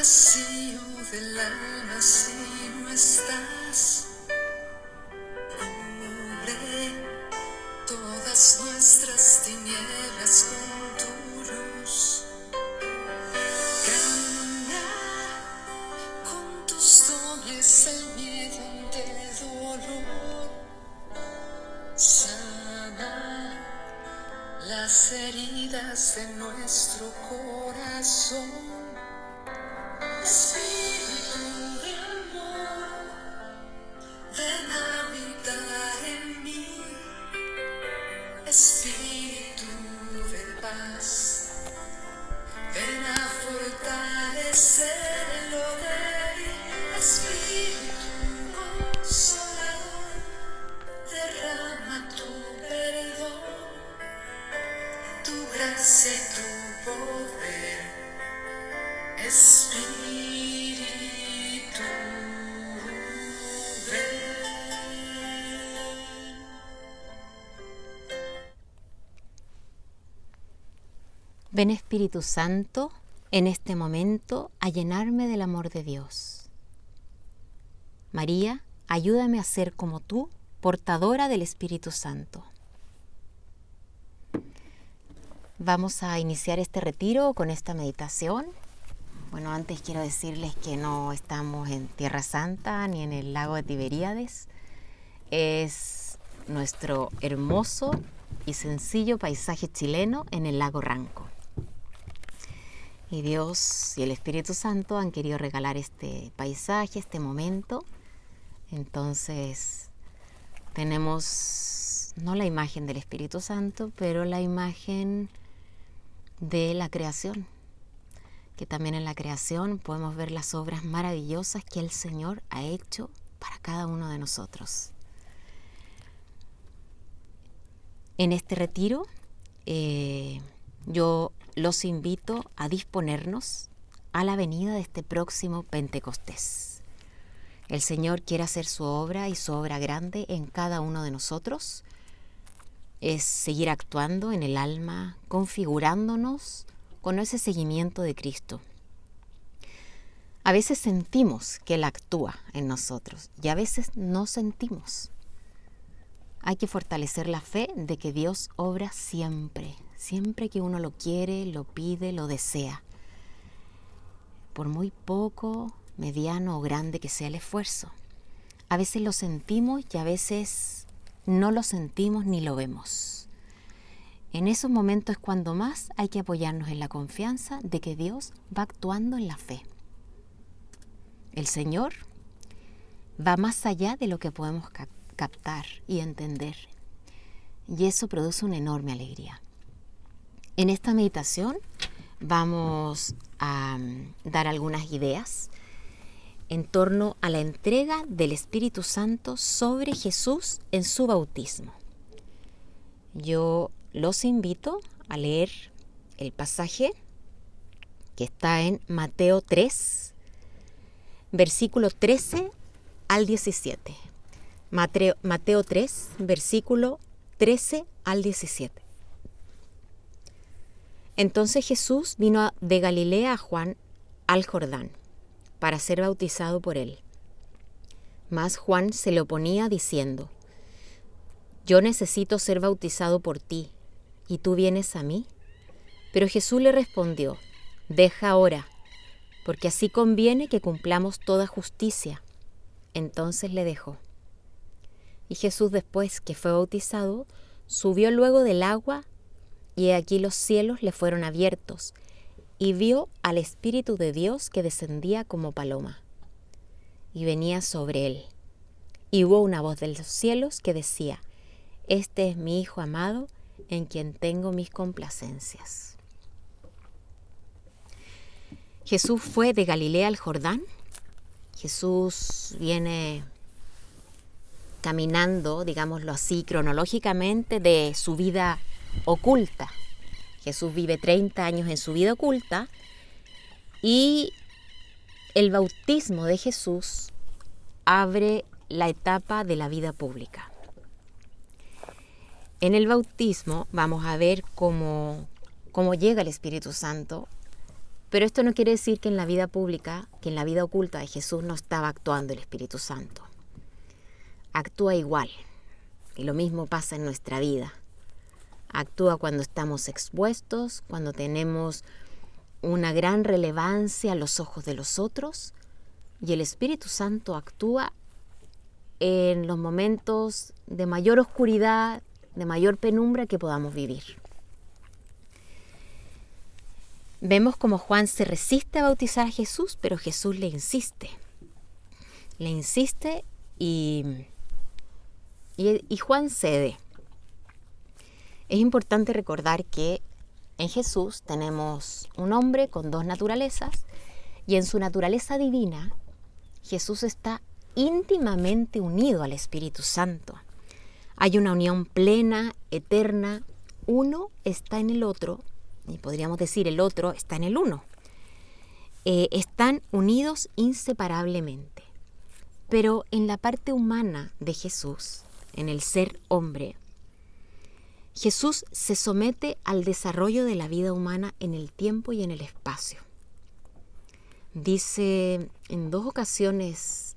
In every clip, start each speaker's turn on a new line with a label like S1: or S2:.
S1: vacío del alma si no estás. Cubre todas nuestras tinieblas con tu luz. Cambia con tus dones el miedo ante el dolor. Sana las heridas de nuestro corazón. Espíritu de amor, ven a habitar en mí. Espíritu de paz, ven a fortalecer lo débil. Espíritu consolador, derrama tu perdón, tu gracia y tu poder. Espíritu, ven.
S2: Ven Espíritu Santo en este momento a llenarme del amor de Dios. María, ayúdame a ser como tú, portadora del Espíritu Santo. Vamos a iniciar este retiro con esta meditación. Bueno, antes quiero decirles que no estamos en Tierra Santa ni en el lago de Tiberíades. Es nuestro hermoso y sencillo paisaje chileno en el lago Ranco. Y Dios y el Espíritu Santo han querido regalar este paisaje, este momento. Entonces tenemos no la imagen del Espíritu Santo, pero la imagen de la creación. Que también en la creación podemos ver las obras maravillosas que el Señor ha hecho para cada uno de nosotros. En este retiro, yo los invito a disponernos a la venida de este próximo Pentecostés. El Señor quiere hacer su obra y su obra grande en cada uno de nosotros. Es seguir actuando en el alma, configurándonos con ese seguimiento de Cristo. A veces sentimos que Él actúa en nosotros y a veces no sentimos. Hay que fortalecer la fe de que Dios obra siempre, siempre que uno lo quiere, lo pide, lo desea. Por muy poco, mediano o grande que sea el esfuerzo. A veces lo sentimos y a veces no lo sentimos ni lo vemos. En esos momentos es cuando más hay que apoyarnos en la confianza de que Dios va actuando en la fe. El Señor va más allá de lo que podemos captar y entender. Y eso produce una enorme alegría. En esta meditación vamos a dar algunas ideas en torno a la entrega del Espíritu Santo sobre Jesús en su bautismo. Yo los invito a leer el pasaje que está en Mateo 3, versículo 13 al 17. Mateo 3, versículo 13 al 17. Entonces Jesús vino de Galilea a Juan al Jordán para ser bautizado por él. Mas Juan se le oponía diciendo: Yo necesito ser bautizado por ti, ¿y tú vienes a mí? Pero Jesús le respondió: Deja ahora, porque así conviene que cumplamos toda justicia. Entonces le dejó. Y Jesús, después que fue bautizado, subió luego del agua, y aquí los cielos le fueron abiertos, y vio al Espíritu de Dios que descendía como paloma, y venía sobre él. Y hubo una voz de los cielos que decía: Este es mi Hijo amado, en quien tengo mis complacencias. Jesús fue de Galilea al Jordán. Jesús viene caminando, digámoslo así, cronológicamente de su vida oculta. Jesús vive 30 años en su vida oculta y el bautismo de Jesús abre la etapa de la vida pública. En el bautismo vamos a ver cómo llega el Espíritu Santo Pero esto no quiere decir que en la vida pública, que en la vida oculta de Jesús no estaba actuando el Espíritu Santo. Actúa igual. Y lo mismo pasa en nuestra vida. Actúa cuando estamos expuestos, cuando tenemos una gran relevancia a los ojos de los otros. Y el Espíritu Santo actúa en los momentos de mayor oscuridad, de mayor penumbra que podamos vivir. Vemos como Juan se resiste a bautizar a Jesús, pero Jesús le insiste. Le insiste y Juan cede. Es importante recordar que en Jesús tenemos un hombre con dos naturalezas y en su naturaleza divina Jesús está íntimamente unido al Espíritu Santo. Hay una unión plena, eterna. Uno está en el otro, y podríamos decir el otro está en el uno. Están unidos inseparablemente. Pero en la parte humana de Jesús, en el ser hombre, Jesús se somete al desarrollo de la vida humana en el tiempo y en el espacio. Dice en 2 ocasiones,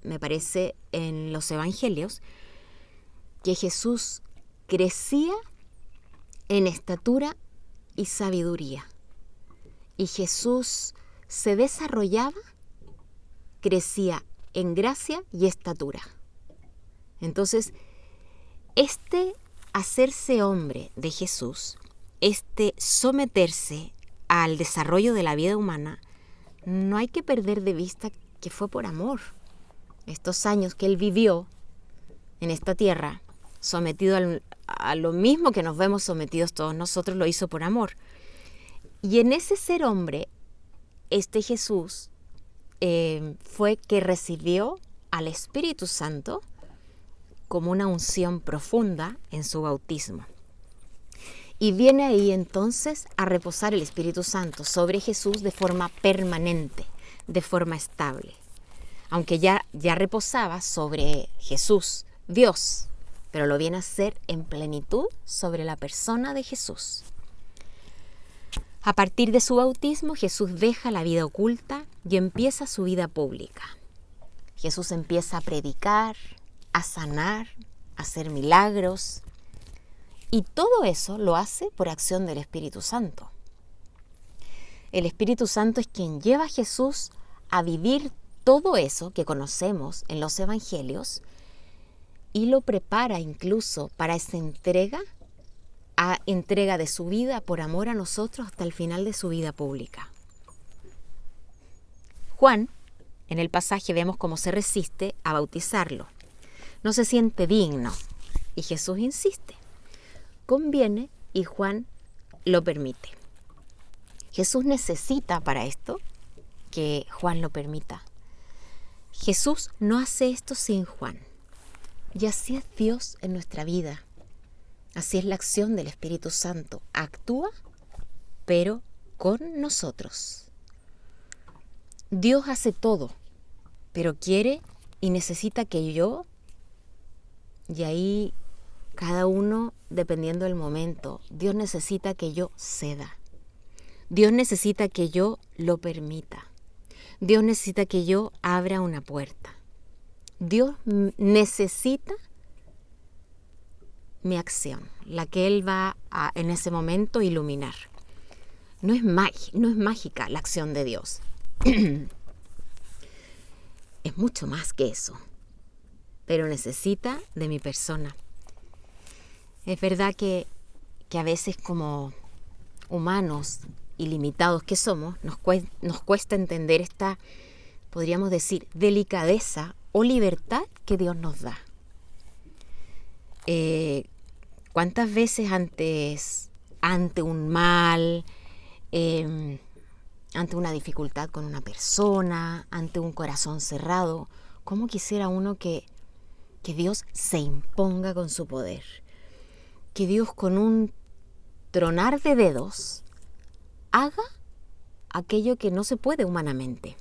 S2: me parece, en los evangelios, que Jesús crecía en estatura y sabiduría. Y Jesús se desarrollaba, crecía en gracia y estatura. Entonces, este hacerse hombre de Jesús, este someterse al desarrollo de la vida humana, no hay que perder de vista que fue por amor. Estos años que Él vivió en esta tierra, sometido a lo mismo que nos vemos sometidos todos nosotros, lo hizo por amor. Y en ese ser hombre, este Jesús fue que recibió al Espíritu Santo como una unción profunda en su bautismo. Y viene ahí entonces a reposar el Espíritu Santo sobre Jesús de forma permanente, de forma estable. Aunque ya reposaba sobre Jesús, Dios, pero lo viene a hacer en plenitud sobre la persona de Jesús. A partir de su bautismo, Jesús deja la vida oculta y empieza su vida pública. Jesús empieza a predicar, a sanar, a hacer milagros. Y todo eso lo hace por acción del Espíritu Santo. El Espíritu Santo es quien lleva a Jesús a vivir todo eso que conocemos en los evangelios y lo prepara incluso para esa entrega de su vida por amor a nosotros hasta el final de su vida pública. Juan, en el pasaje vemos cómo se resiste a bautizarlo. No se siente digno y Jesús insiste. Conviene y Juan lo permite. Jesús necesita para esto que Juan lo permita. Jesús no hace esto sin Juan. Y así es Dios en nuestra vida. Así es la acción del Espíritu Santo. Actúa, pero con nosotros. Dios hace todo, pero quiere y necesita que yo, y ahí cada uno dependiendo del momento, Dios necesita que yo ceda. Dios necesita que yo lo permita. Dios necesita que yo abra una puerta. Dios necesita mi acción, la que Él va a en ese momento iluminar. No es mágica la acción de Dios. Es mucho más que eso, pero necesita de mi persona. Es verdad que a veces como humanos ilimitados que somos, nos cuesta entender esta, podríamos decir, delicadeza o libertad que Dios nos da. ¿Cuántas veces ante un mal, ante una dificultad con una persona, ante un corazón cerrado, cómo quisiera uno que Dios se imponga con su poder? Que Dios con un tronar de dedos haga aquello que no se puede humanamente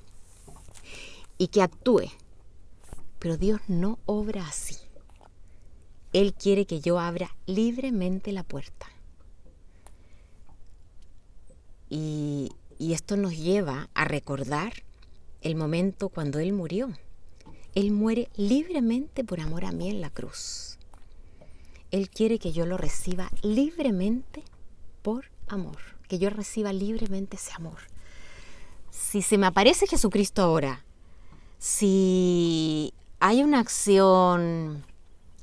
S2: y que actúe. Pero Dios no obra así. Él quiere que yo abra libremente la puerta. Y Y esto nos lleva a recordar el momento cuando Él murió. Él muere libremente por amor a mí en la cruz. Él quiere que yo lo reciba libremente por amor, que yo reciba libremente ese amor. Si se me aparece Jesucristo ahora, si hay una acción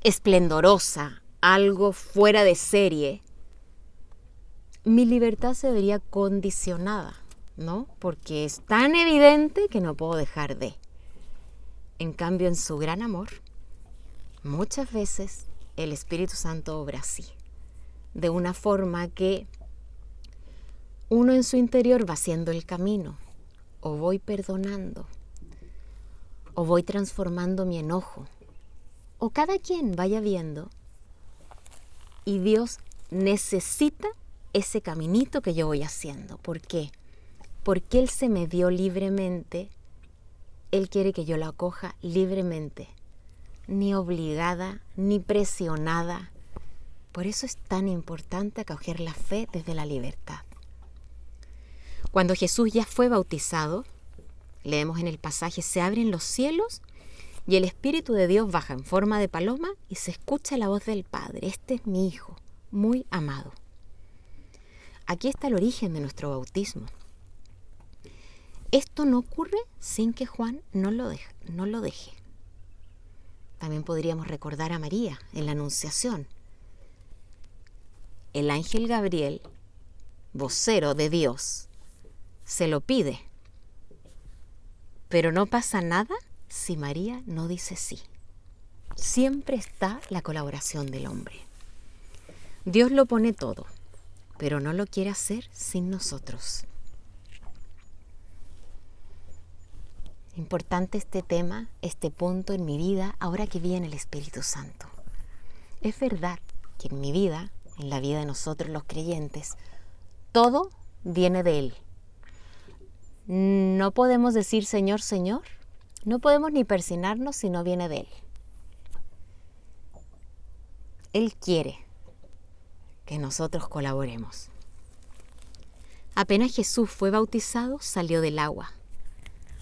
S2: esplendorosa, algo fuera de serie, mi libertad se vería condicionada, ¿no? Porque es tan evidente que no puedo dejar de. En cambio, en su gran amor, muchas veces el Espíritu Santo obra así, de una forma que uno en su interior va haciendo el camino, o voy perdonando, o voy transformando mi enojo, o cada quien vaya viendo, y Dios necesita ese caminito que yo voy haciendo. ¿Por qué? Porque Él se me dio libremente. Él quiere que yo lo acoja libremente, ni obligada, ni presionada. Por eso es tan importante acoger la fe desde la libertad. Cuando Jesús ya fue bautizado, leemos en el pasaje, se abren los cielos y el Espíritu de Dios baja en forma de paloma y se escucha la voz del Padre. Este es mi Hijo, muy amado. Aquí está el origen de nuestro bautismo. Esto no ocurre sin que Juan no lo deje. También podríamos recordar a María en la Anunciación. El ángel Gabriel, vocero de Dios, se lo pide. Pero no pasa nada si María no dice sí. Siempre está la colaboración del hombre. Dios lo pone todo, pero no lo quiere hacer sin nosotros. Importante este tema, este punto en mi vida, ahora que viene el Espíritu Santo. Es verdad que en mi vida, en la vida de nosotros los creyentes, todo viene de Él. No podemos decir Señor, Señor, no podemos ni persignarnos si no viene de Él. Él quiere que nosotros colaboremos. Apenas Jesús fue bautizado, salió del agua.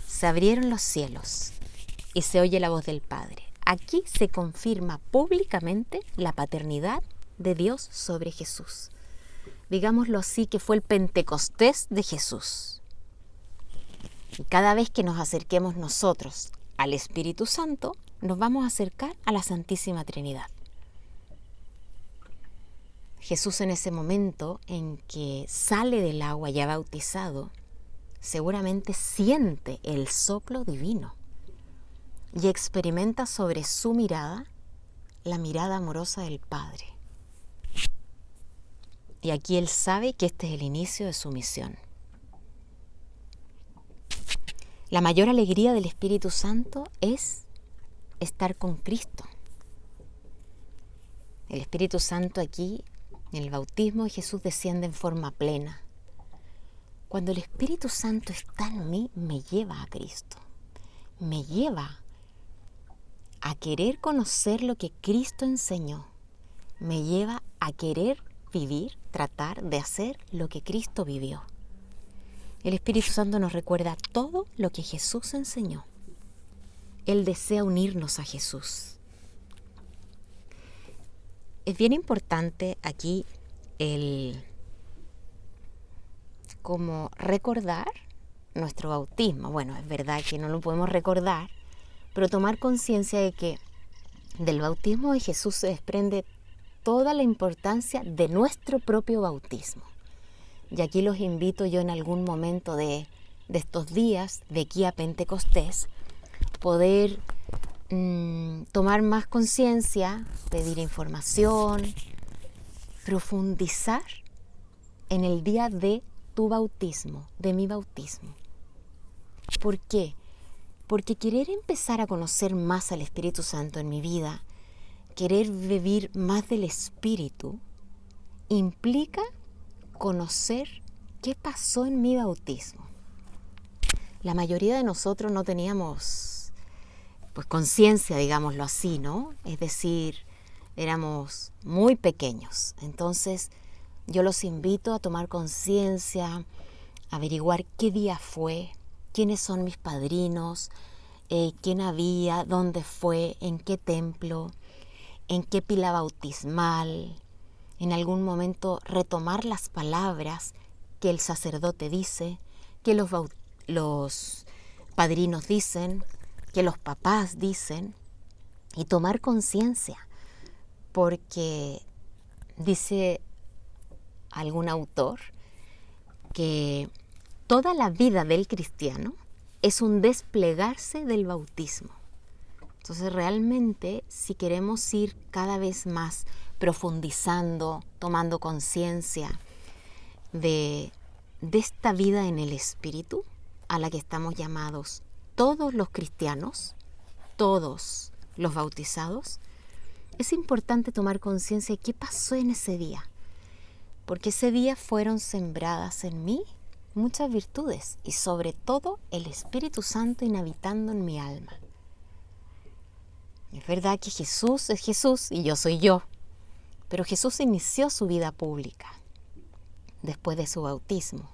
S2: Se abrieron los cielos y se oye la voz del Padre. Aquí se confirma públicamente la paternidad de Dios sobre Jesús. Digámoslo así, que fue el Pentecostés de Jesús. Y cada vez que nos acerquemos nosotros al Espíritu Santo, nos vamos a acercar a la Santísima Trinidad. Jesús, en ese momento en que sale del agua ya bautizado, seguramente siente el soplo divino y experimenta sobre su mirada la mirada amorosa del Padre. Y aquí Él sabe que este es el inicio de su misión. La mayor alegría del Espíritu Santo es estar con Cristo. El Espíritu Santo aquí, en el bautismo de Jesús, desciende en forma plena. Cuando el Espíritu Santo está en mí, me lleva a Cristo. Me lleva a querer conocer lo que Cristo enseñó. Me lleva a querer vivir, tratar de hacer lo que Cristo vivió. El Espíritu Santo nos recuerda todo lo que Jesús enseñó. Él desea unirnos a Jesús. Es bien importante aquí como recordar nuestro bautismo. Bueno, es verdad que no lo podemos recordar, pero tomar conciencia de que del bautismo de Jesús se desprende toda la importancia de nuestro propio bautismo. Y aquí los invito yo en algún momento de estos días, de aquí a Pentecostés, poder tomar más conciencia, pedir información, profundizar en el día de tu bautismo, de mi bautismo. ¿Por qué? Porque querer empezar a conocer más al Espíritu Santo en mi vida, querer vivir más del Espíritu, implica conocer qué pasó en mi bautismo. La mayoría de nosotros no teníamos conciencia, digámoslo así, ¿no? Es decir, éramos muy pequeños. Entonces, yo los invito a tomar conciencia, averiguar qué día fue, quiénes son mis padrinos, quién había, dónde fue, en qué templo, en qué pila bautismal. En algún momento retomar las palabras que el sacerdote dice, que los padrinos dicen, que los papás dicen, y tomar conciencia, porque dice algún autor que toda la vida del cristiano es un desplegarse del bautismo. Entonces realmente, si queremos ir cada vez más profundizando, tomando conciencia de esta vida en el Espíritu a la que estamos llamados todos los cristianos, todos los bautizados, es importante tomar conciencia de qué pasó en ese día, porque ese día fueron sembradas en mí muchas virtudes y sobre todo el Espíritu Santo inhabitando en mi alma. Es verdad que Jesús es Jesús y yo soy yo, pero Jesús inició su vida pública después de su bautismo.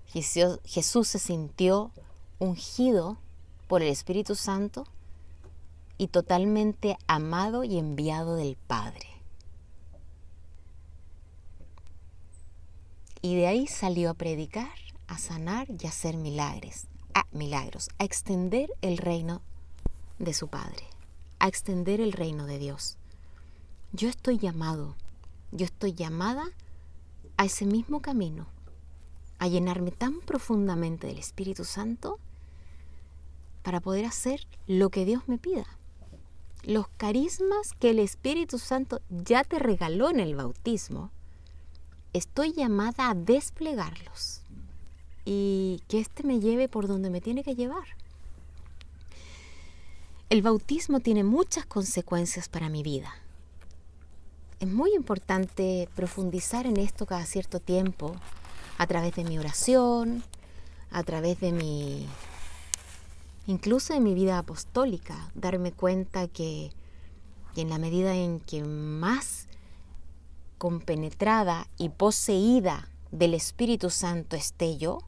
S2: Jesús se sintió ungido por el Espíritu Santo y totalmente amado y enviado del Padre. Y de ahí salió a predicar, a sanar y a hacer milagros, a extender el reino de su Padre, a extender el reino de Dios. Yo estoy llamado, yo estoy llamada a ese mismo camino, a llenarme tan profundamente del Espíritu Santo para poder hacer lo que Dios me pida. Los carismas que el Espíritu Santo ya te regaló en el bautismo, estoy llamada a desplegarlos y que me lleve por donde me tiene que llevar. El bautismo tiene muchas consecuencias para mi vida. Es muy importante profundizar en esto cada cierto tiempo, a través de mi oración, a través de incluso de mi vida apostólica, darme cuenta que en la medida en que más compenetrada y poseída del Espíritu Santo esté yo,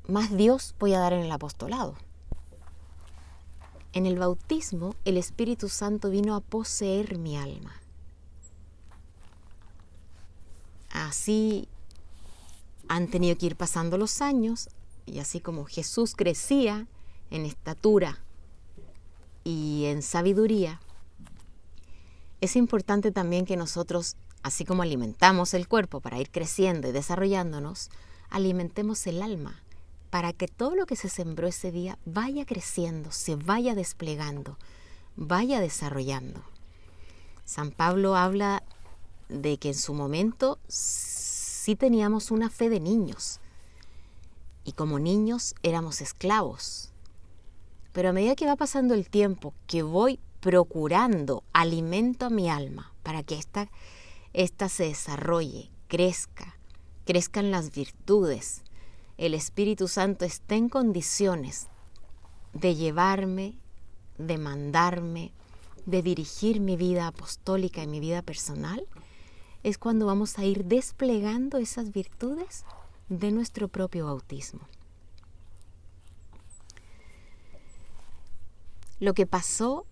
S2: más Dios voy a dar en el apostolado. En el bautismo, el Espíritu Santo vino a poseer mi alma. Así han tenido que ir pasando los años, y así como Jesús crecía en estatura y en sabiduría, es importante también que nosotros, así como alimentamos el cuerpo para ir creciendo y desarrollándonos, alimentemos el alma para que todo lo que se sembró ese día vaya creciendo, se vaya desplegando, vaya desarrollando. San Pablo habla de que en su momento sí teníamos una fe de niños y como niños éramos esclavos. Pero a medida que va pasando el tiempo, que voy procurando alimento a mi alma para que esta se desarrolle, crezcan las virtudes, el Espíritu Santo esté en condiciones de llevarme, de mandarme, de dirigir mi vida apostólica y mi vida personal, es cuando vamos a ir desplegando esas virtudes de nuestro propio bautismo. Lo que pasó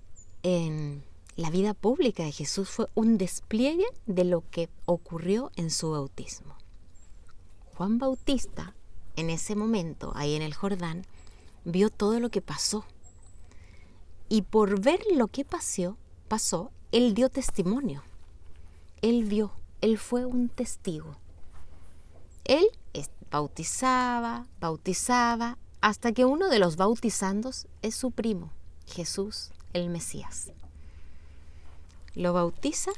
S2: en la vida pública de Jesús fue un despliegue de lo que ocurrió en su bautismo. Juan Bautista, en ese momento, ahí en el Jordán, vio todo lo que pasó. Y por ver lo que pasó, él dio testimonio. Él vio, él fue un testigo. Él bautizaba, hasta que uno de los bautizandos es su primo, Jesús, el Mesías. Lo bautiza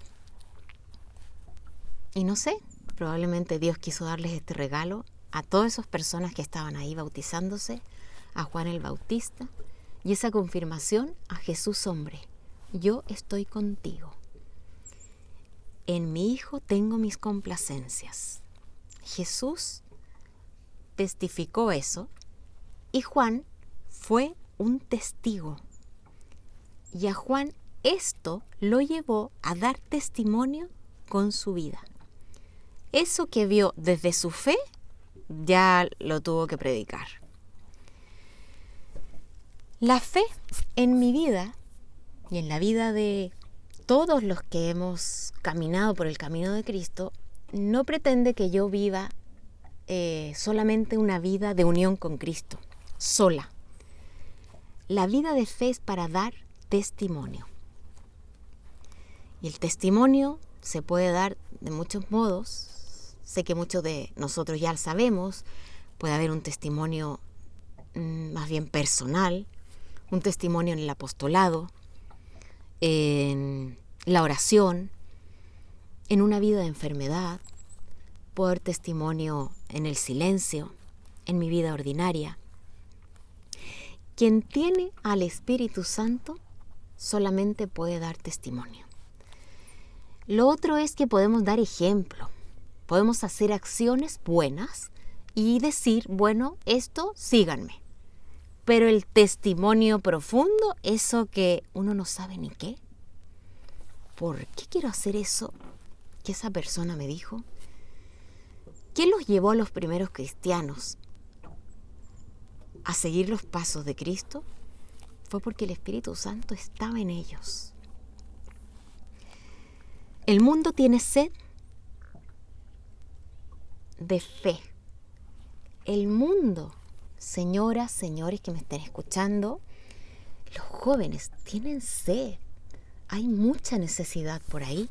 S2: y no sé, probablemente Dios quiso darles este regalo a todas esas personas que estaban ahí bautizándose, a Juan el Bautista, y esa confirmación a Jesús hombre: yo estoy contigo. En mi Hijo tengo mis complacencias. Jesús testificó eso y Juan fue un testigo. Y a Juan esto lo llevó a dar testimonio con su vida. eso que vio desde su fe, ya lo tuvo que predicar. La fe en mi vida y en la vida de todos los que hemos caminado por el camino de Cristo no pretende que yo viva solamente una vida de unión con Cristo, sola. La vida de fe es para dar testimonio. Y el testimonio se puede dar de muchos modos. Sé que muchos de nosotros ya lo sabemos. Puede haber un testimonio más bien personal, un testimonio en el apostolado, en la oración, en una vida de enfermedad. Puedo dar testimonio en el silencio, en mi vida ordinaria. Quien tiene al Espíritu Santo solamente puede dar testimonio. Lo otro es que podemos dar ejemplo. Podemos hacer acciones buenas y decir, bueno, esto síganme. Pero el testimonio profundo, eso que uno no sabe ni qué. ¿Por qué quiero hacer eso que esa persona me dijo? ¿Qué los llevó a los primeros cristianos a seguir los pasos de Cristo? Fue porque el Espíritu Santo estaba en ellos. El mundo tiene sed de fe. El mundo, señoras, señores que me estén escuchando, los jóvenes tienen sed. Hay mucha necesidad por ahí,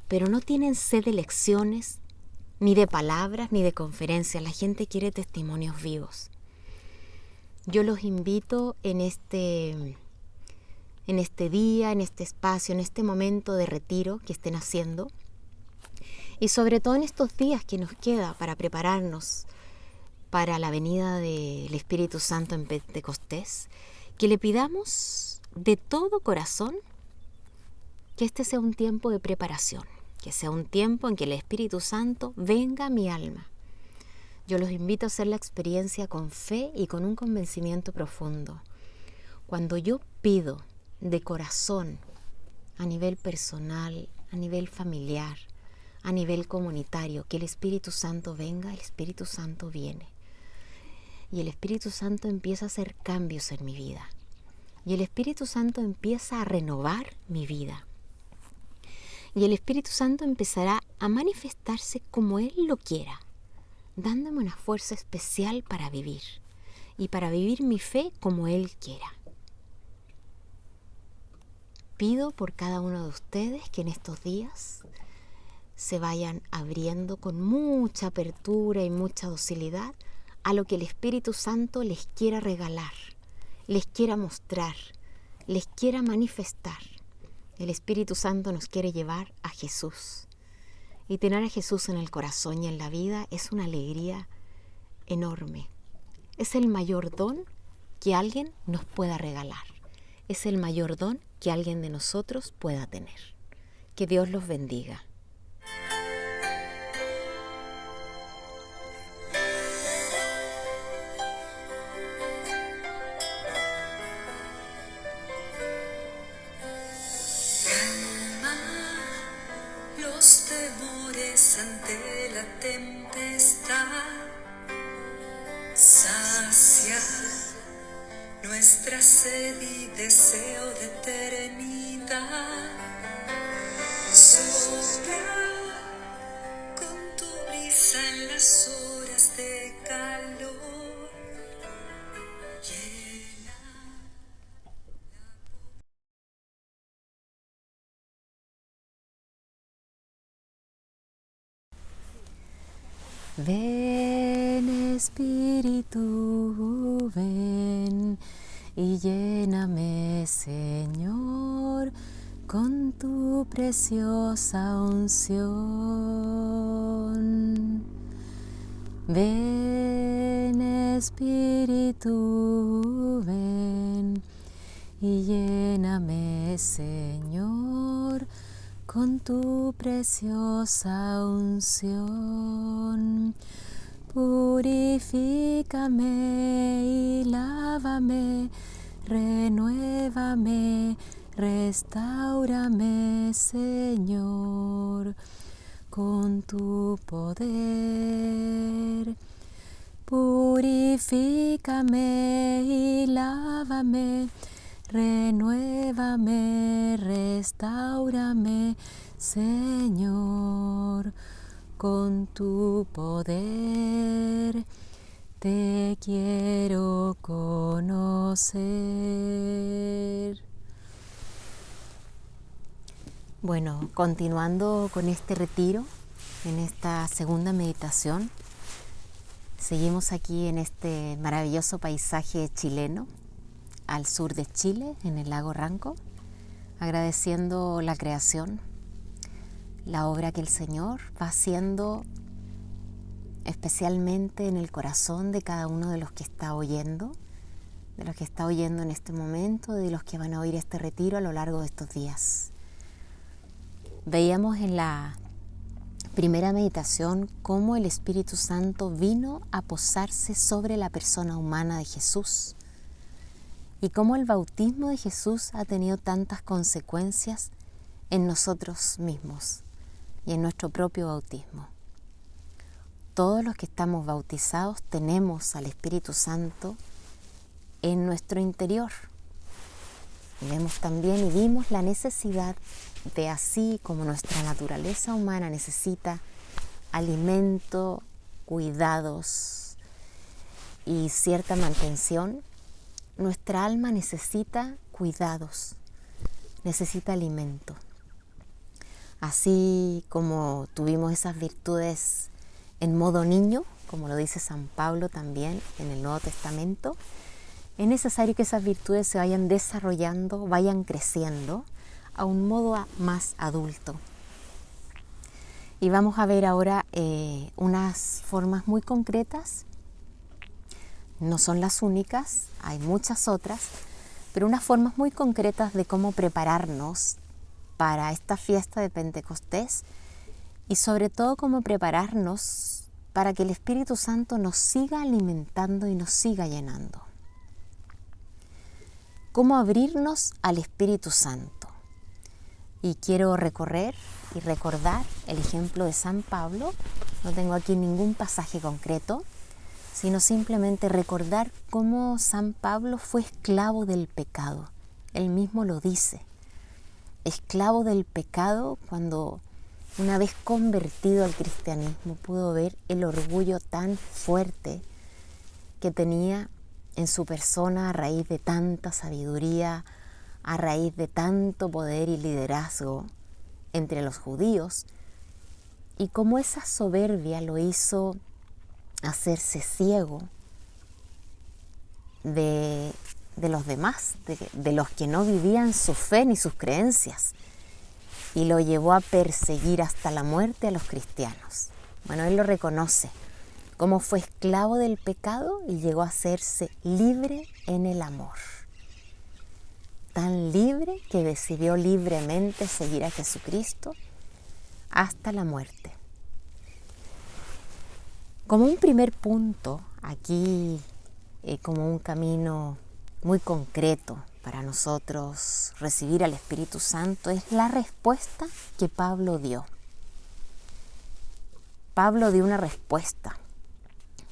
S2: pero no tienen sed de lecciones, ni de palabras, ni de conferencias. La gente quiere testimonios vivos. Yo los invito en este día, en este espacio, en este momento de retiro que estén haciendo, y sobre todo en estos días que nos queda para prepararnos para la venida del Espíritu Santo en Pentecostés, que le pidamos de todo corazón que este sea un tiempo de preparación, que sea un tiempo en que el Espíritu Santo venga a mi alma. Yo los invito a hacer la experiencia con fe y con un convencimiento profundo. Cuando yo pido de corazón, a nivel personal, a nivel familiar, a nivel comunitario, que el Espíritu Santo venga, el Espíritu Santo viene. Y el Espíritu Santo empieza a hacer cambios en mi vida. Y el Espíritu Santo empieza a renovar mi vida. Y el Espíritu Santo empezará a manifestarse como Él lo quiera, dándome una fuerza especial para vivir. Y para vivir mi fe como Él quiera. Pido por cada uno de ustedes que en estos días se vayan abriendo con mucha apertura y mucha docilidad a lo que el Espíritu Santo les quiera regalar, les quiera mostrar, les quiera manifestar. El Espíritu Santo nos quiere llevar a Jesús. Y tener a Jesús en el corazón y en la vida es una alegría enorme. Es el mayor don que alguien nos pueda regalar. Es el mayor don que alguien de nosotros pueda tener. Que Dios los bendiga.
S1: Los temores ante la tempestad, sacia nuestra sed y deseo de eternidad. Sopla con tu brisa en las horas de calor.
S2: Ven, Espíritu, ven y lléname, Señor, con tu preciosa unción. Ven, Espíritu, ven y lléname, Señor, con tu preciosa unción. Purifícame y lávame, renuévame, restáurame, Señor, con tu poder. Purifícame y lávame, renuévame, restáurame, Señor, con tu poder. Te quiero conocer. Bueno, continuando con este retiro, en esta segunda meditación, seguimos aquí en este maravilloso paisaje chileno, al sur de Chile, en el lago Ranco, agradeciendo la creación, la obra que el Señor va haciendo especialmente en el corazón de cada uno de los que está oyendo, de los que está oyendo en este momento, de los que van a oír este retiro a lo largo de estos días. Veíamos en la primera meditación cómo el Espíritu Santo vino a posarse sobre la persona humana de Jesús y cómo el bautismo de Jesús ha tenido tantas consecuencias en nosotros mismos y en nuestro propio bautismo. Todos los que estamos bautizados tenemos al Espíritu Santo en nuestro interior. Y vemos también y vimos la necesidad de, así como nuestra naturaleza humana necesita alimento, cuidados y cierta mantención, nuestra alma necesita cuidados, necesita alimento. Así como tuvimos esas virtudes en modo niño, como lo dice San Pablo también en el Nuevo Testamento, es necesario que esas virtudes se vayan desarrollando, vayan creciendo a un modo más adulto. Y vamos a ver ahora unas formas muy concretas, no son las únicas, hay muchas otras, pero unas formas muy concretas de cómo prepararnos para esta fiesta de Pentecostés y sobre todo cómo prepararnos para que el Espíritu Santo nos siga alimentando y nos siga llenando. Cómo abrirnos al Espíritu Santo. Y quiero recorrer y recordar el ejemplo de San Pablo. No tengo aquí ningún pasaje concreto, sino simplemente recordar cómo San Pablo fue esclavo del pecado. Él mismo lo dice. Esclavo del pecado cuando, una vez convertido al cristianismo, pudo ver el orgullo tan fuerte que tenía en su persona a raíz de tanta sabiduría, a raíz de tanto poder y liderazgo entre los judíos, y cómo esa soberbia lo hizo hacerse ciego de los demás, de los que no vivían su fe ni sus creencias, y lo llevó a perseguir hasta la muerte a los cristianos. Bueno, él lo reconoce, cómo fue esclavo del pecado y llegó a hacerse libre en el amor. Tan libre que decidió libremente seguir a Jesucristo hasta la muerte. Como un primer punto, aquí como un camino muy concreto para nosotros recibir al Espíritu Santo, es la respuesta que Pablo dio. Pablo dio una respuesta.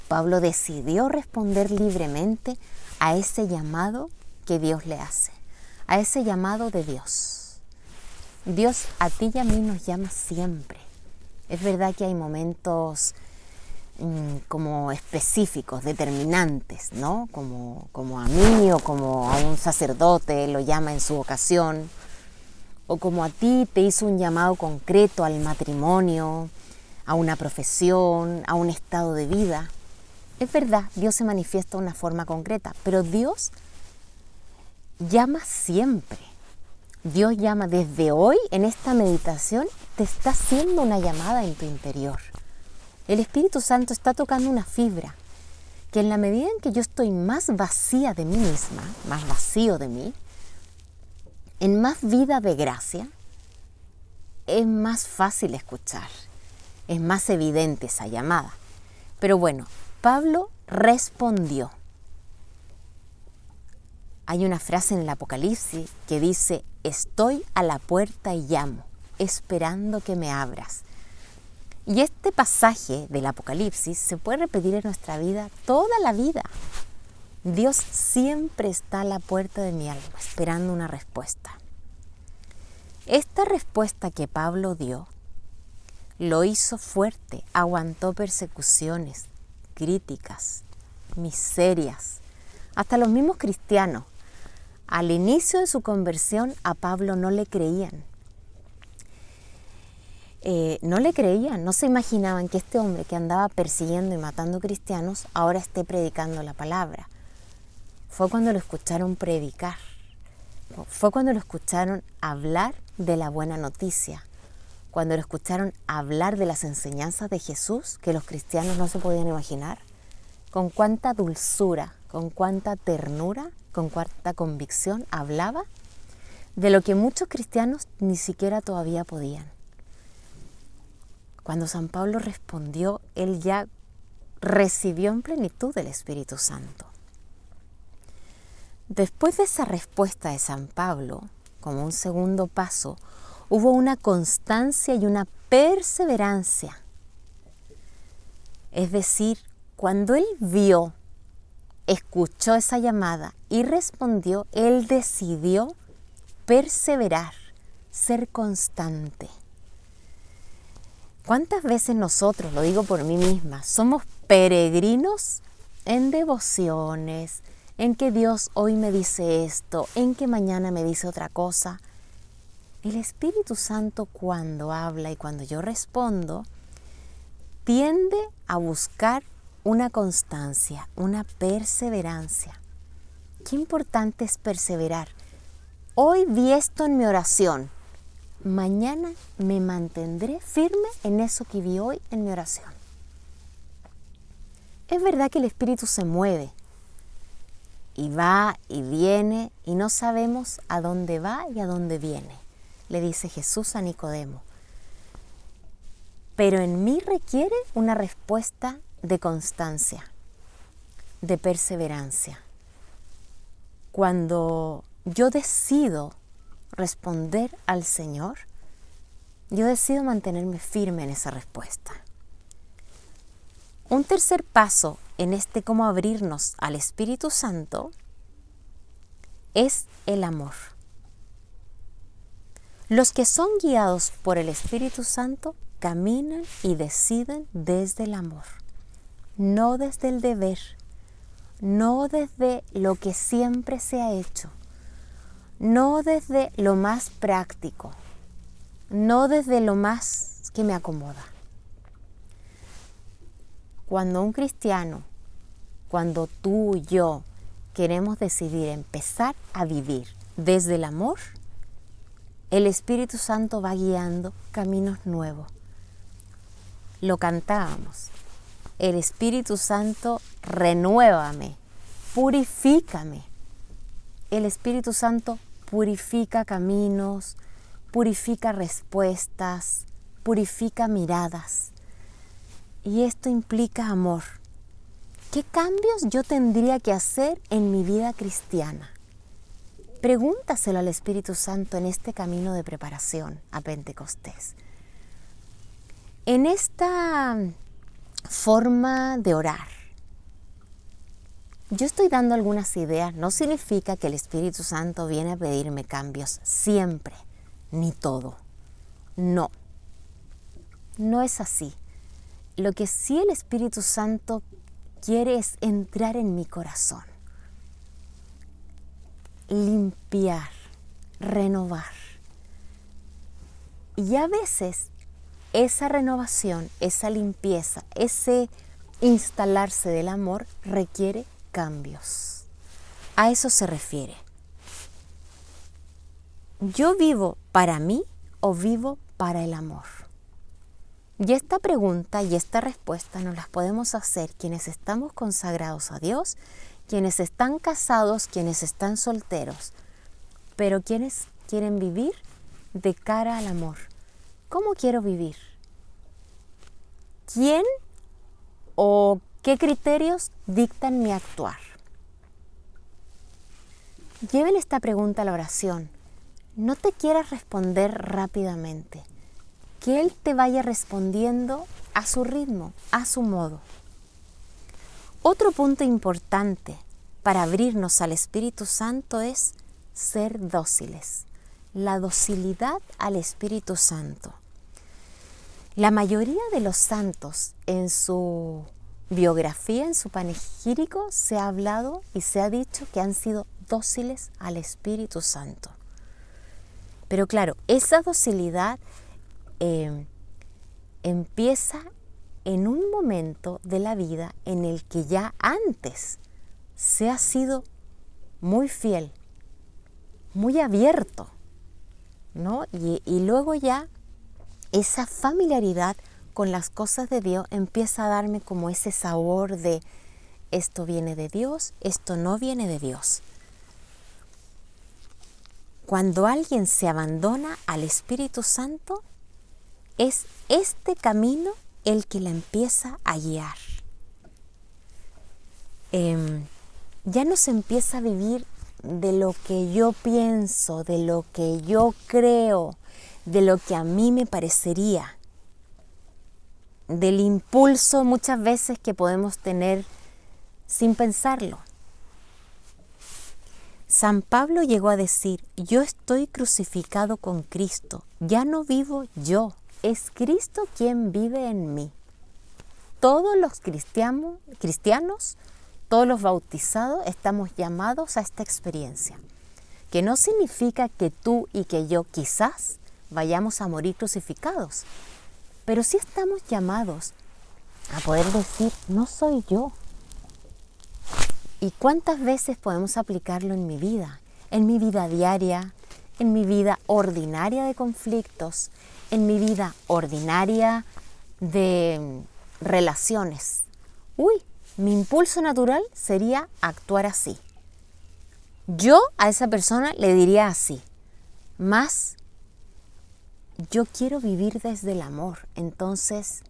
S2: Pablo decidió responder libremente a ese llamado que Dios le hace, a ese llamado de Dios. Dios a ti y a mí nos llama siempre. Es verdad que hay momentos como específicos, determinantes, ¿no? Como a mí o como a un sacerdote lo llama en su vocación, o como a ti te hizo un llamado concreto al matrimonio, a una profesión, a un estado de vida. Es verdad, Dios se manifiesta de una forma concreta, pero Dios llama siempre. Dios llama desde hoy, en esta meditación, te está haciendo una llamada en tu interior. El Espíritu Santo está tocando una fibra que en la medida en que yo estoy más vacía de mí misma, más vacío de mí, en más vida de gracia, es más fácil escuchar, es más evidente esa llamada. Pero bueno, Pablo respondió. Hay una frase en el Apocalipsis que dice: estoy a la puerta y llamo, esperando que me abras. Y este pasaje del Apocalipsis se puede repetir en nuestra vida toda la vida. Dios siempre está a la puerta de mi alma, esperando una respuesta. Esta respuesta que Pablo dio, lo hizo fuerte, aguantó persecuciones, críticas, miserias. Hasta los mismos cristianos, al inicio de su conversión, a Pablo no le creían. No se imaginaban que este hombre que andaba persiguiendo y matando cristianos ahora esté predicando la palabra. Fue cuando lo escucharon predicar, fue cuando lo escucharon hablar de la buena noticia, cuando lo escucharon hablar de las enseñanzas de Jesús que los cristianos no se podían imaginar, con cuánta dulzura, con cuánta ternura, con cuánta convicción hablaba de lo que muchos cristianos ni siquiera todavía podían. Cuando San Pablo respondió, él ya recibió en plenitud el Espíritu Santo. Después de esa respuesta de San Pablo, como un segundo paso, hubo una constancia y una perseverancia. Es decir, cuando él vio, escuchó esa llamada y respondió, él decidió perseverar, ser constante. ¿Cuántas veces nosotros, lo digo por mí misma, somos peregrinos en devociones, en que Dios hoy me dice esto, en que mañana me dice otra cosa? El Espíritu Santo, cuando habla y cuando yo respondo, tiende a buscar una constancia, una perseverancia. Qué importante es perseverar. Hoy vi esto en mi oración. Mañana me mantendré firme en eso que vi hoy en mi oración. Es verdad que el Espíritu se mueve y va y viene y no sabemos a dónde va y a dónde viene, le dice Jesús a Nicodemo. Pero en mí requiere una respuesta de constancia, de perseverancia. Cuando yo decido responder al Señor, yo decido mantenerme firme en esa respuesta. Un tercer paso en este cómo abrirnos al Espíritu Santo es el amor. Los que son guiados por el Espíritu Santo caminan y deciden desde el amor, no desde el deber, no desde lo que siempre se ha hecho, no desde lo más práctico, no desde lo más que me acomoda. Cuando un cristiano, cuando tú y yo queremos decidir empezar a vivir desde el amor, el Espíritu Santo va guiando caminos nuevos. Lo cantábamos. El Espíritu Santo, renuévame, purifícame. El Espíritu Santo purifica caminos, purifica respuestas, purifica miradas. Y esto implica amor. ¿Qué cambios yo tendría que hacer en mi vida cristiana? Pregúntaselo al Espíritu Santo en este camino de preparación a Pentecostés. En esta forma de orar, yo estoy dando algunas ideas. No significa que el Espíritu Santo viene a pedirme cambios siempre, ni todo. No, no es así. Lo que sí el Espíritu Santo quiere es entrar en mi corazón, limpiar, renovar. Y a veces esa renovación, esa limpieza, ese instalarse del amor requiere cambios. A eso se refiere. ¿Yo vivo para mí o vivo para el amor? Y esta pregunta y esta respuesta nos las podemos hacer quienes estamos consagrados a Dios, quienes están casados, quienes están solteros, pero quienes quieren vivir de cara al amor. ¿Cómo quiero vivir? ¿Quién o qué criterios dictan mi actuar? Lleven esta pregunta a la oración. No te quieras responder rápidamente. que Él te vaya respondiendo a su ritmo, a su modo. Otro punto importante para abrirnos al Espíritu Santo es ser dóciles. La docilidad al Espíritu Santo. La mayoría de los santos en su biografía, en su panegírico, se ha hablado y se ha dicho que han sido dóciles al Espíritu Santo. Pero claro, esa docilidad empieza en un momento de la vida en el que ya antes se ha sido muy fiel, muy abierto, ¿no? Y luego ya esa familiaridad con las cosas de Dios empieza a darme como ese sabor de esto viene de Dios, esto no viene de Dios. Cuando alguien se abandona al Espíritu Santo, es este camino el que la empieza a guiar. Ya no se empieza a vivir de lo que yo pienso, de lo que yo creo, de lo que a mí me parecería, del impulso muchas veces que podemos tener sin pensarlo. San Pablo llegó a decir, yo estoy crucificado con Cristo, ya no vivo yo, es Cristo quien vive en mí. Todos los cristianos, todos los bautizados estamos llamados a esta experiencia, que no significa que tú y que yo quizás vayamos a morir crucificados, pero sí estamos llamados a poder decir, no soy yo. ¿Y cuántas veces podemos aplicarlo en mi vida diaria, en mi vida ordinaria de conflictos, en mi vida ordinaria de relaciones? Mi impulso natural sería actuar así. Yo a esa persona le diría así, más yo quiero vivir desde el amor, entonces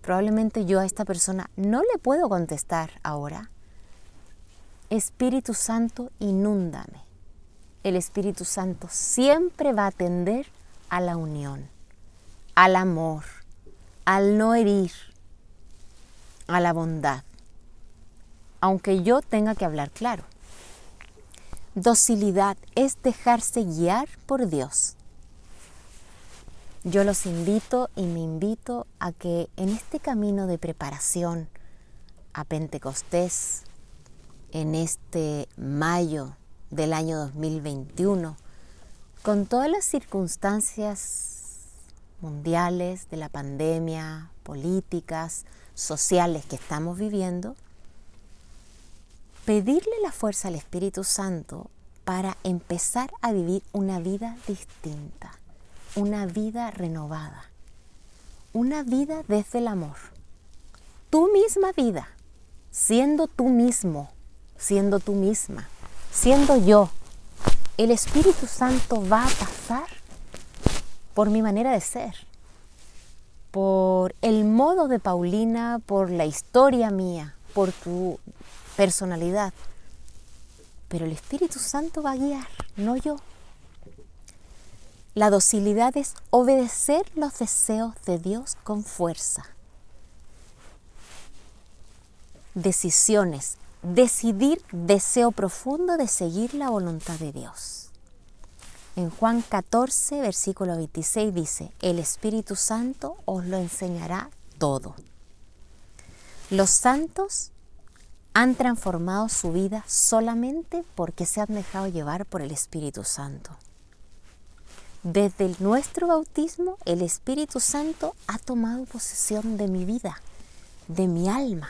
S2: probablemente yo a esta persona no le puedo contestar ahora. Espíritu Santo, inúndame. El Espíritu Santo siempre va a tender a la unión, al amor, al no herir, a la bondad, aunque yo tenga que hablar claro. Docilidad es dejarse guiar por Dios. Yo los invito y me invito a que en este camino de preparación a Pentecostés, en este mayo del año 2021, con todas las circunstancias mundiales de la pandemia, políticas, sociales que estamos viviendo, pedirle la fuerza al Espíritu Santo para empezar a vivir una vida distinta, una vida renovada, una vida desde el amor. Tu misma vida, siendo tú mismo, siendo tú misma, siendo yo. El Espíritu Santo va a pasar por mi manera de ser, por el modo de Paulina, por la historia mía, por tu personalidad. Pero el Espíritu Santo va a guiar, no yo. La docilidad es obedecer los deseos de Dios con fuerza. Decisiones. Decidir deseo profundo de seguir la voluntad de Dios. En Juan 14, versículo 26 dice, el Espíritu Santo os lo enseñará todo. Los santos han transformado su vida solamente porque se han dejado llevar por el Espíritu Santo. Desde nuestro bautismo, el Espíritu Santo ha tomado posesión de mi vida, de mi alma.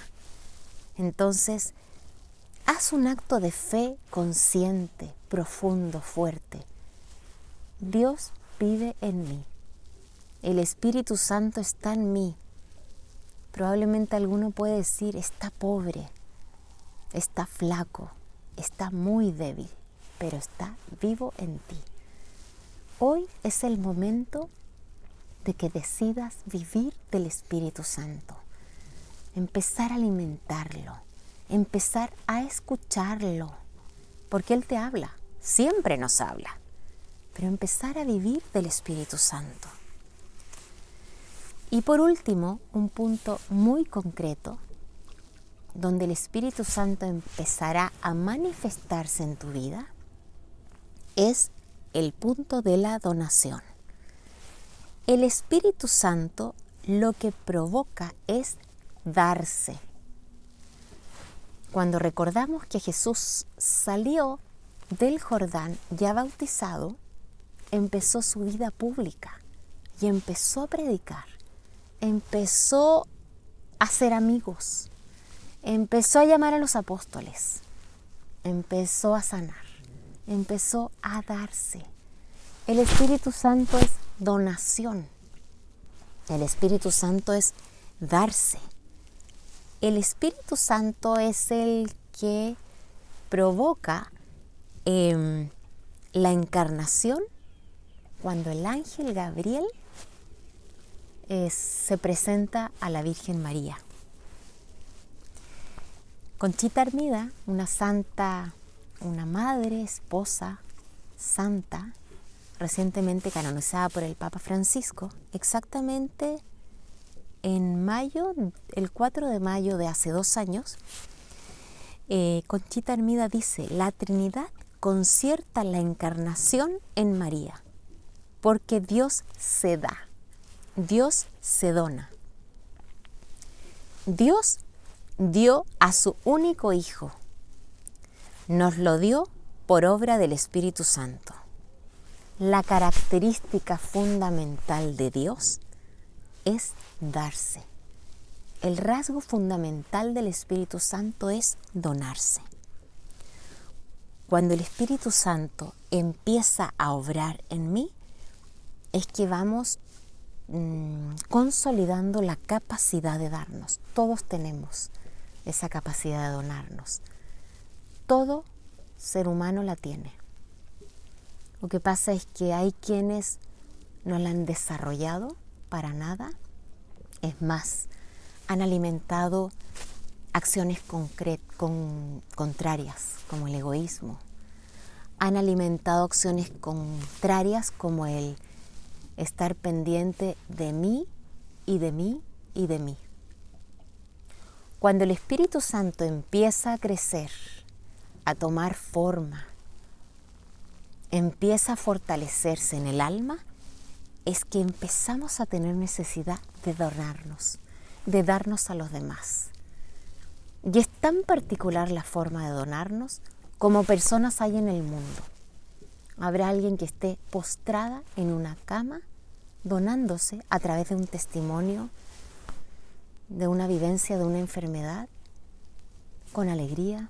S2: Entonces, haz un acto de fe consciente, profundo, fuerte. Dios vive en mí. El Espíritu Santo está en mí. Probablemente alguno puede decir, está pobre, está flaco, está muy débil, pero está vivo en ti. Hoy es el momento de que decidas vivir del Espíritu Santo. Empezar a alimentarlo, empezar a escucharlo, porque Él te habla, siempre nos habla, pero empezar a vivir del Espíritu Santo. Y por último, un punto muy concreto, donde el Espíritu Santo empezará a manifestarse en tu vida, es el punto de la donación. El Espíritu Santo lo que provoca es darse. Cuando recordamos que Jesús salió del Jordán ya bautizado, empezó su vida pública y empezó a predicar, empezó a hacer amigos, empezó a llamar a los apóstoles, empezó a sanar, empezó a darse. El Espíritu Santo es donación. El Espíritu Santo es darse. El Espíritu Santo es el que provoca la encarnación cuando el ángel Gabriel se presenta a la Virgen María. Conchita Hermida, una santa, una madre, esposa, santa, recientemente canonizada por el Papa Francisco, exactamente en mayo, el 4 de mayo de hace 2 años, Conchita Hermida dice: la Trinidad concierta la encarnación en María, porque Dios se da, Dios se dona. Dios dio a su único Hijo, nos lo dio por obra del Espíritu Santo. La característica fundamental de Dios es darse. El rasgo fundamental del Espíritu Santo es donarse. Cuando el Espíritu Santo empieza a obrar en mí, es que vamos consolidando la capacidad de darnos. Todos tenemos esa capacidad de donarnos. Todo ser humano la tiene. Lo que pasa es que hay quienes no la han desarrollado para nada. Es más, han alimentado acciones contrarias, como el egoísmo. Han alimentado acciones contrarias como el estar pendiente de mí y de mí y de mí. Cuando el Espíritu Santo empieza a crecer, a tomar forma, empieza a fortalecerse en el alma, es que empezamos a tener necesidad de donarnos, de darnos a los demás. Y es tan particular la forma de donarnos como personas hay en el mundo. Habrá alguien que esté postrada en una cama, donándose a través de un testimonio, de una vivencia de una enfermedad, con alegría,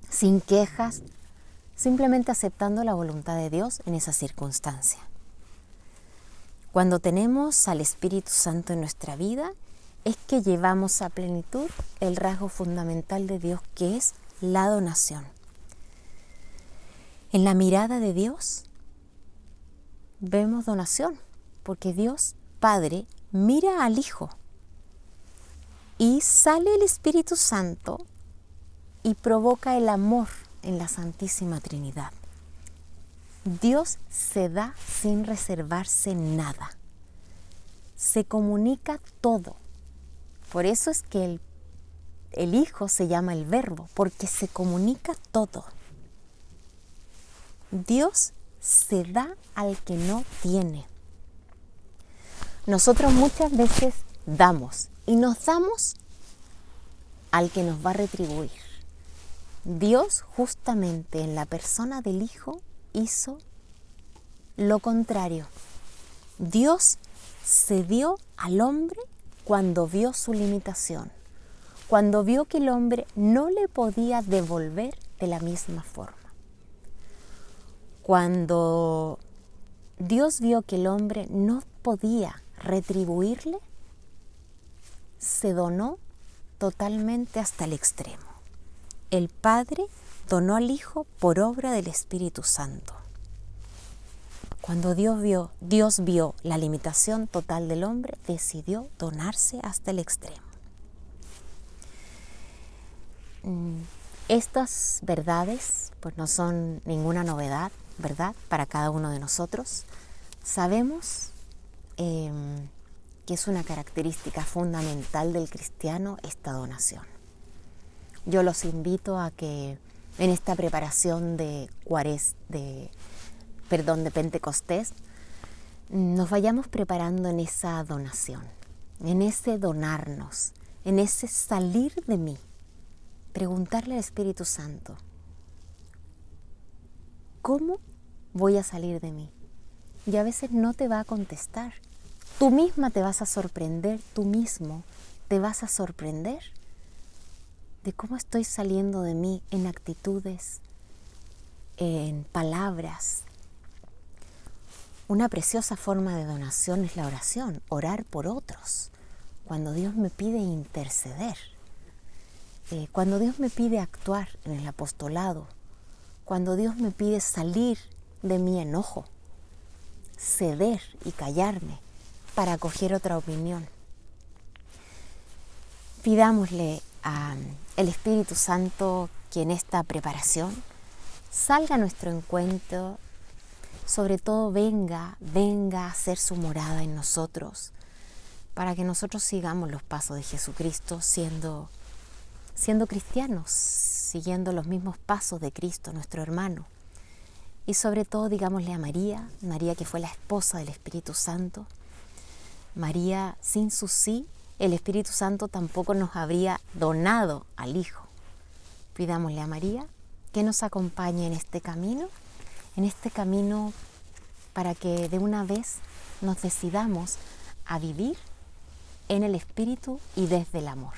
S2: sin quejas, simplemente aceptando la voluntad de Dios en esa circunstancia. Cuando tenemos al Espíritu Santo en nuestra vida, es que llevamos a plenitud el rasgo fundamental de Dios, que es la donación. En la mirada de Dios vemos donación, porque Dios Padre mira al Hijo y sale el Espíritu Santo y provoca el amor en la Santísima Trinidad. Dios se da sin reservarse nada. Se comunica todo. Por eso es que el Hijo se llama el Verbo, porque se comunica todo. Dios se da al que no tiene. Nosotros muchas veces damos y nos damos al que nos va a retribuir. Dios, justamente en la persona del Hijo, hizo lo contrario. Dios se dio al hombre cuando vio su limitación, cuando vio que el hombre no le podía devolver de la misma forma. Cuando Dios vio que el hombre no podía retribuirle, se donó totalmente hasta el extremo. El Padre donó al Hijo por obra del Espíritu Santo. Cuando Dios vio la limitación total del hombre, decidió donarse hasta el extremo. Estas verdades pues no son ninguna novedad, ¿verdad?, para cada uno de nosotros. Sabemos que es una característica fundamental del cristiano, esta donación. Yo los invito a que en esta preparación de Pentecostés, nos vayamos preparando en esa donación, en ese donarnos, en ese salir de mí. Preguntarle al Espíritu Santo, ¿cómo voy a salir de mí? Y a veces no te va a contestar. Tú misma te vas a sorprender, tú mismo te vas a sorprender de cómo estoy saliendo de mí en actitudes, en palabras. Una preciosa forma de donación es la oración, orar por otros. Cuando Dios me pide interceder, cuando Dios me pide actuar en el apostolado, cuando Dios me pide salir de mi enojo, ceder y callarme para acoger otra opinión. Pidámosle al Espíritu Santo que en esta preparación salga a nuestro encuentro, sobre todo venga a hacer su morada en nosotros, para que nosotros sigamos los pasos de Jesucristo siendo cristianos, siguiendo los mismos pasos de Cristo, nuestro hermano. Y sobre todo digámosle a María que fue la esposa del Espíritu Santo. María, sin su sí, el Espíritu Santo tampoco nos habría donado al Hijo. Pidámosle a María que nos acompañe en este camino para que de una vez nos decidamos a vivir en el Espíritu y desde el amor.